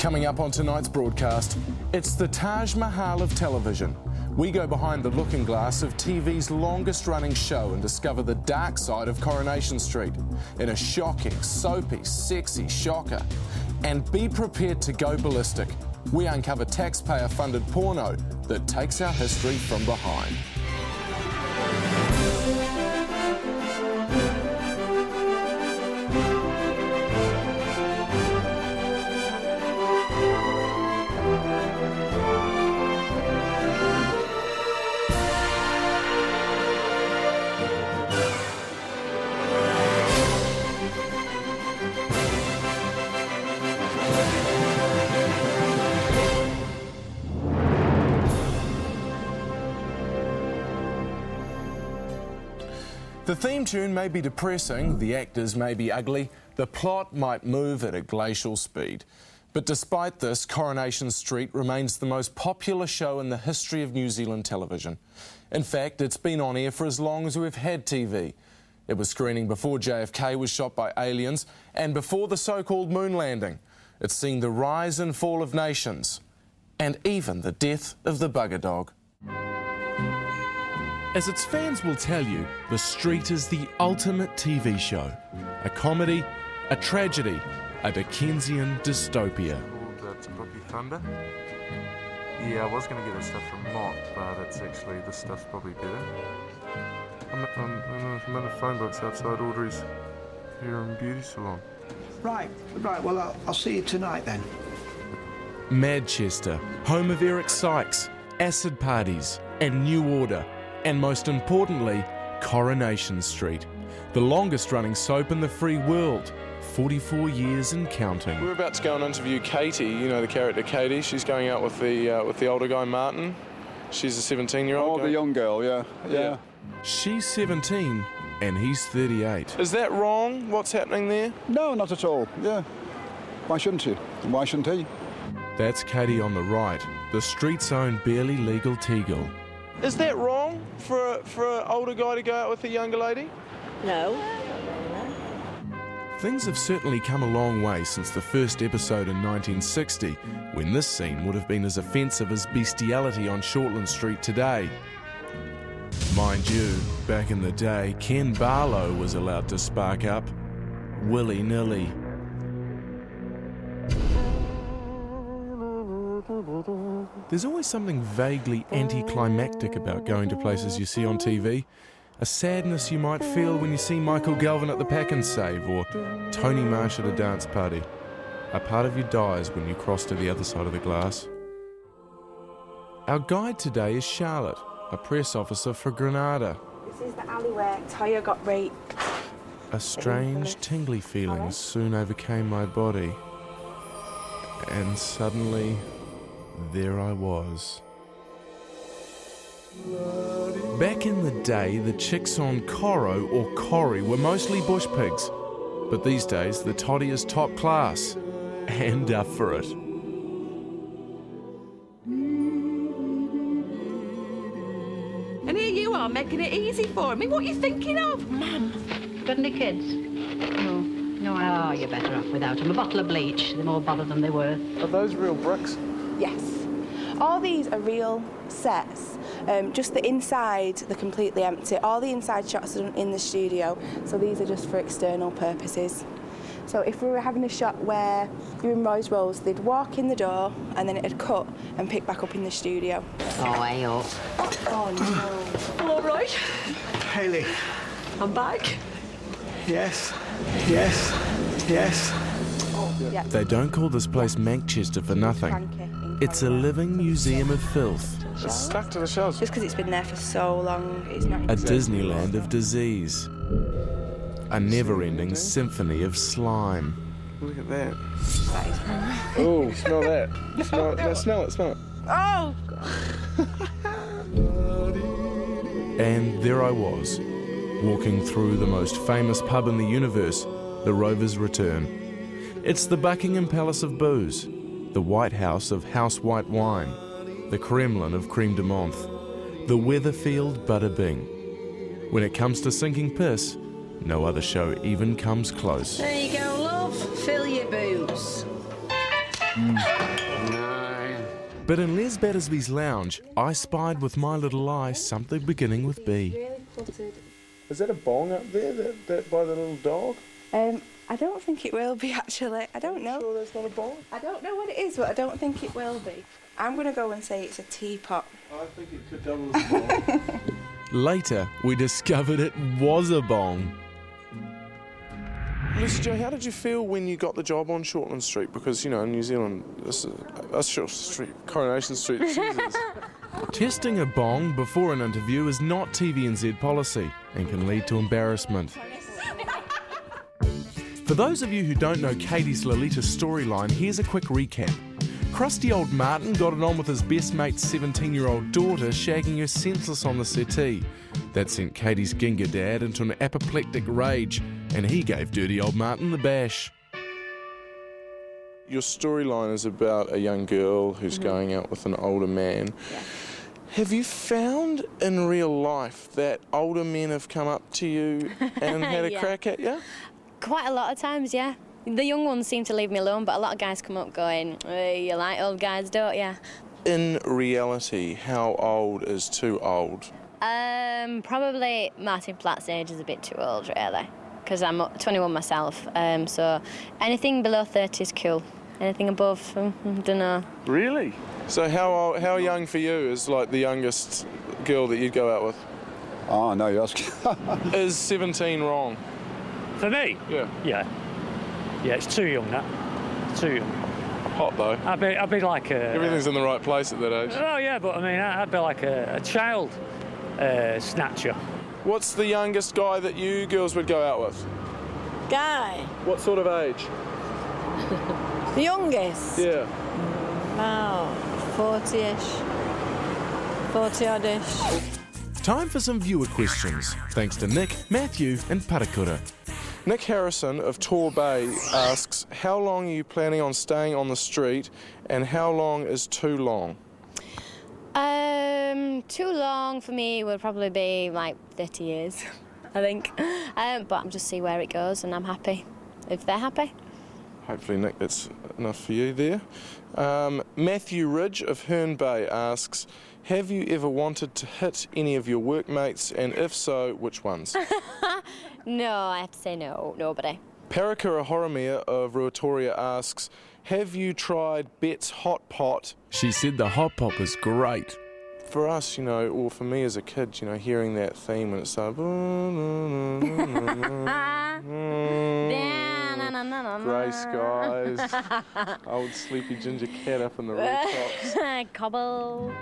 Coming up on tonight's broadcast, it's the Taj Mahal of television. We go behind the looking glass of TV's longest-running show and discover the dark side of Coronation Street in a shocking, soapy, sexy shocker. And be prepared to go ballistic. We uncover taxpayer-funded porno that takes our history from behind. The theme tune may be depressing, the actors may be ugly, the plot might move at a glacial speed. But despite this, Coronation Street remains the most popular show in the history of New Zealand television. In fact, it's been on air for as long as we've had TV. It was screening before JFK was shot by aliens and before the so-called moon landing. It's seen the rise and fall of nations and even the death of the bugger dog. As its fans will tell you, The Street is the ultimate TV show. A comedy, a tragedy, a Dickensian dystopia. That's Brookie Thunder. Yeah, I was going to get this stuff from Mott, but it's actually, this stuff's probably better. I'm in a phone box outside Audrey's hair and beauty salon. Right, well, I'll see you tonight then. Manchester, home of Eric Sykes, acid parties, and New Order. And most importantly, Coronation Street, the longest-running soap in the free world, 44 years and counting. We're about to go and interview Katie. You know the character Katie. She's going out with the older guy Martin. She's a 17-year-old. Oh, the young girl, yeah. She's 17 and he's 38. Is that wrong? What's happening there? No, not at all. Yeah. Why shouldn't you? And why shouldn't he? That's Katie on the right, the street's own barely legal Teagle. Is that wrong for an older guy to go out with a younger lady? No. Things have certainly come a long way since the first episode in 1960, when this scene would have been as offensive as bestiality on Shortland Street today. Mind you, back in the day, Ken Barlow was allowed to spark up willy-nilly. There's always something vaguely anticlimactic about going to places you see on TV. A sadness you might feel when you see Michael Galvin at the Pack and Save or Tony Marsh at a dance party. A part of you dies when you cross to the other side of the glass. Our guide today is Charlotte, a press officer for Granada. This is the alley where Toya got raped. A strange, tingly feeling soon overcame my body. And suddenly, there I was. Back in the day, the chicks on Coro or Corrie were mostly bush pigs. But these days, the toddy is top class. And up for it. And here you are making it easy for me. What are you thinking of, Mum? Got any kids? No, oh, you're better off without them. A bottle of bleach, they're more bother than they're worth. Are those real bricks? Yes. All these are real sets. Just the inside, they're completely empty. All the inside shots are done in the studio, so these are just for external purposes. So if we were having a shot where you're in Roy's Rolls, they'd walk in the door and then it'd cut and pick back up in the studio. Oh, hey up. Oh, no. All right. Hayley. I'm back. Yes. Yeah. They don't call this place Manchester for nothing. It's a living museum of filth. It's stuck to the shelves. Just because it's been there for so long, it's not... A Disneyland of disease. A never-ending symphony of slime. Look at that. That is... Oh, smell that. Smell it. Oh! And there I was, walking through the most famous pub in the universe, the Rovers Return. It's the Buckingham Palace of booze, the White House of house white wine, the Kremlin of creme de menthe, the Weatherfield Bada Bing. When it comes to sinking piss, no other show even comes close. There you go, love. Fill your boots. But in Les Battersby's lounge, I spied with my little eye something beginning with B. Really cluttered. Is that a bong up there, that by the little dog? I don't think it will be, actually. I don't know. Sure that's not a bong? I don't know what it is, but I don't think it will be. I'm going to go and say it's a teapot. I think it could double as a bong. Later, we discovered it was a bong. Lucy Jo, how did you feel when you got the job on Shortland Street? Because, you know, in New Zealand, Coronation Street, Jesus. Testing a bong before an interview is not TVNZ policy and can lead to embarrassment. For those of you who don't know Katie's Lolita storyline, here's a quick recap. Crusty old Martin got it on with his best mate's 17-year-old daughter, shagging her senseless on the settee. That sent Katie's Ginger dad into an apoplectic rage, and he gave dirty old Martin the bash. Your storyline is about a young girl who's going out with an older man. Yeah. Have you found in real life that older men have come up to you and had a Yeah. crack at you? Quite a lot of times, yeah. The young ones seem to leave me alone, but a lot of guys come up going, "Hey, you like old guys, don't you?" In reality, how old is too old? Probably Martin Platt's age is a bit too old, really, because I'm 21 myself, so anything below 30 is cool. Anything above, don't know. Really? So how young for you is like the youngest girl that you'd go out with? Oh, no, you're asking. Is 17 wrong? For me? Yeah. Yeah. Yeah, it's too young, that. Too young. Hot though. I'd be like a... Everything's in the right place at that age. Oh, yeah, but I mean, I'd be like a child snatcher. What's the youngest guy that you girls would go out with? Guy, What sort of age? the youngest. Yeah. About 40-ish. 40-odd-ish. Time for some viewer questions, thanks to Nick, Matthew and Parakura. Nick Harrison of Tor Bay asks, how long are you planning on staying on the street and how long is too long? Too long for me would probably be like 30 years, I think. But I'll just see where it goes and I'm happy, if they're happy. Hopefully, Nick, that's enough for you there. Matthew Ridge of Herne Bay asks, have you ever wanted to hit any of your workmates, and if so, which ones? No, I have to say no, nobody. Parakura Horomia of Ruatoria asks, have you tried Bet's Hot Pot? She said the hot pot was great. For us, you know, or for me as a kid, you know, hearing that theme when it started... Grey skies, old sleepy ginger cat up in the rooftops. Cobble.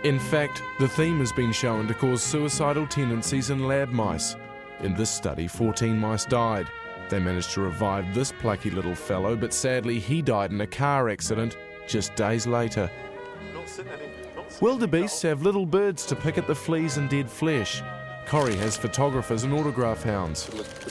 In fact, the theme has been shown to cause suicidal tendencies in lab mice. In this study, 14 mice died. They managed to revive this plucky little fellow, but sadly he died in a car accident just days later. Wildebeests have little birds to pick at the fleas and dead flesh. Corrie has photographers and autograph hounds.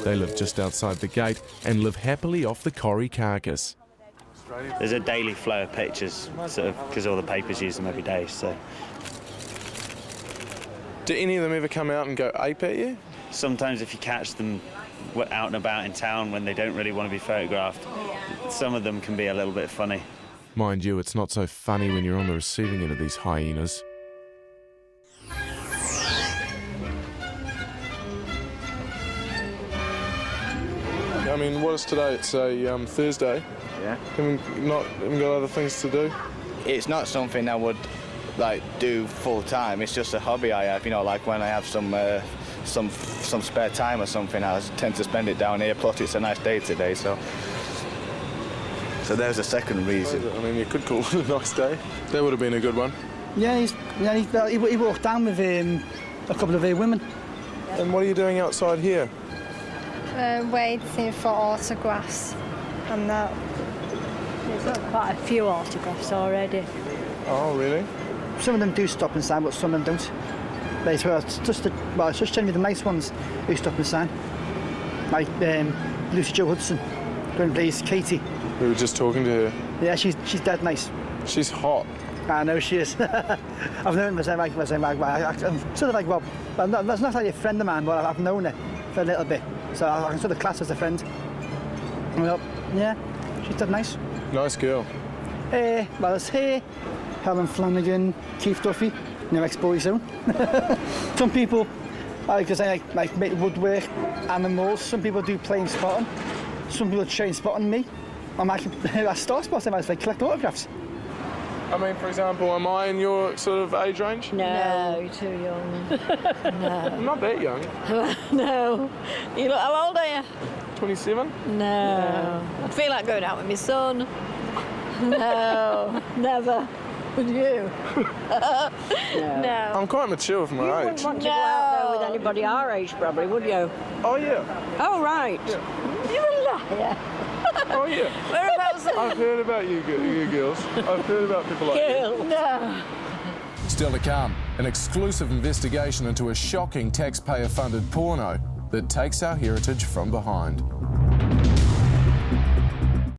They live just outside the gate and live happily off the Corrie carcass. There's a daily flow of pictures, sort of, because all the papers use them every day, so... Do any of them ever come out and go ape at you? Sometimes if you catch them out and about in town when they don't really want to be photographed, some of them can be a little bit funny. Mind you, it's not so funny when you're on the receiving end of these hyenas. I mean, what is today? It's a Thursday. Yeah. Haven't got other things to do? It's not something I would like do full time. It's just a hobby I have. You know, like when I have some spare time or something, I tend to spend it down here. Plus, it's a nice day today, so there's a second reason. I mean, you could call it a nice day. That would have been a good one. Yeah, he walked down with a couple of women. And what are you doing outside here? Waiting for autographs and that. There's got quite a few autographs already. Oh, really? Some of them do stop and sign, but some of them don't. But it's just generally the nice ones who stop and sign. Like Lucy Jo Hudson, going to please Katie. We were just talking to her. Yeah, she's dead nice. She's hot. I know she is. I've known her I'm sort of like, well, that's not like a friend of mine, but I've known her for a little bit. So I can sort of class as a friend. Well, yeah, she's dead nice. Nice girl. Well, it's her, Helen Flanagan, Keith Duffy, new ex-boy soon. Some people, like I say, like make woodwork, animals. Some people do plain spotting. Some people train spotting me. I'm actually, I start spotting, I like collect autographs. I mean, for example, am I in your sort of age range? No, you're too young. No. I'm not that young. No. You look, how old are you? 27? No. I feel like going out with my son. No, never. With you? No. I'm quite mature for my age. Wouldn't want to go out there with anybody our age, probably, would you? Oh, yeah. Oh, right. Yeah. You're a liar. Oh, yeah. Whereabouts? I've heard about you girls. I've heard about people like you. No. Still to come, an exclusive investigation into a shocking taxpayer-funded porno that takes our heritage from behind.